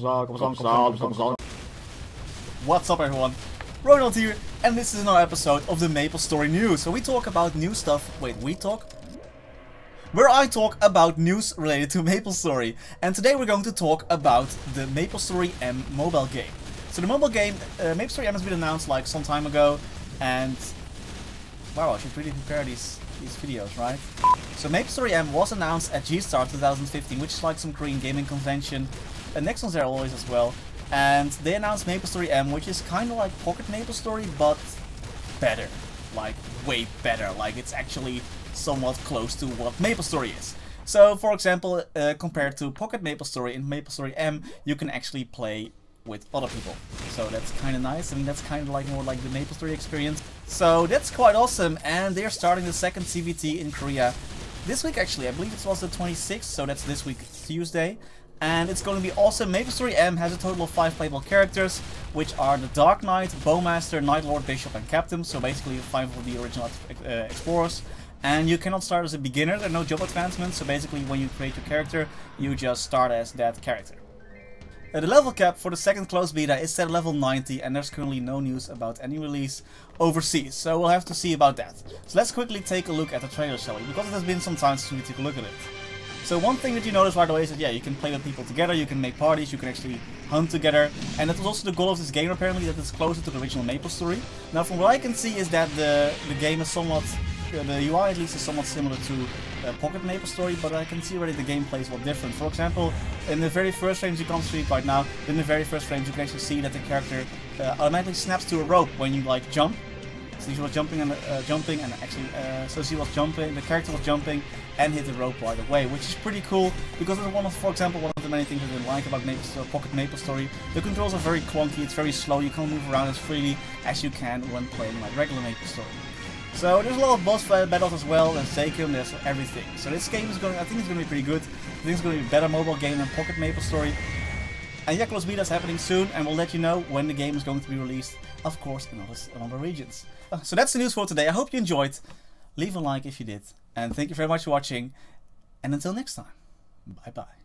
What's up everyone, Ronald here, and this is another episode of the MapleStory news. So we talk about new stuff, where I talk about news related to MapleStory. And today we're going to talk about the MapleStory M mobile game. So the mobile game, MapleStory M has been announced like some time ago, and wow, I should really prepare these videos, right? So MapleStory M was announced at G-Star 2015, which is like some Korean gaming convention, and next one's there always as well. And they announced MapleStory M, which is kind of like Pocket MapleStory, but better. Like, way better. Like, it's actually somewhat close to what MapleStory is. So, for example, compared to Pocket MapleStory, in MapleStory M, you can actually play with other people. So that's kind of nice. I mean, that's kind of like more like the MapleStory experience. So that's quite awesome, and they're starting the second CBT in Korea this week actually. I believe it was the 26th, so that's this week, Tuesday. And it's going to be awesome. MapleStory M has a total of 5 playable characters, which are the Dark Knight, Bowmaster, Night Lord, Bishop, and Captain. So basically 5 of the original explorers. And you cannot start as a beginner, there are no job advancements. So basically when you create your character, you just start as that character. The level cap for the second closed beta is set at level 90, and there's currently no news about any release overseas, so we'll have to see about that. So let's quickly take a look at the trailer, shall we? Because it has been some time since we took a look at it. So one thing that you notice right away is that, yeah, you can play with people together, you can make parties, you can actually hunt together, and that was also the goal of this game apparently, that it's closer to the original MapleStory. Now from what I can see is that the game is somewhat, the UI at least is somewhat similar to Pocket MapleStory, but I can see already the gameplay is a lot different. For example, in the very first frames you can't see it right now, in the very first frames you can actually see that the character automatically snaps to a rope when you like jump. So she was jumping and actually, so she was jumping, the character was jumping and hit the rope right away, which is pretty cool because it's one of, for example, one of the many things I didn't like about Pocket MapleStory. The controls are very clunky, it's very slow, you can't move around as freely as you can when playing like regular MapleStory. So there's a lot of boss battles as well, there's Zakum, there's everything. So this game is going, I think it's going to be pretty good. I think it's going to be a better mobile game than Pocket MapleStory. And yeah, closed beta is happening soon, and we'll let you know when the game is going to be released, of course, in other regions. So that's the news for today. I hope you enjoyed. Leave a like if you did. And thank you very much for watching. And until next time, bye bye.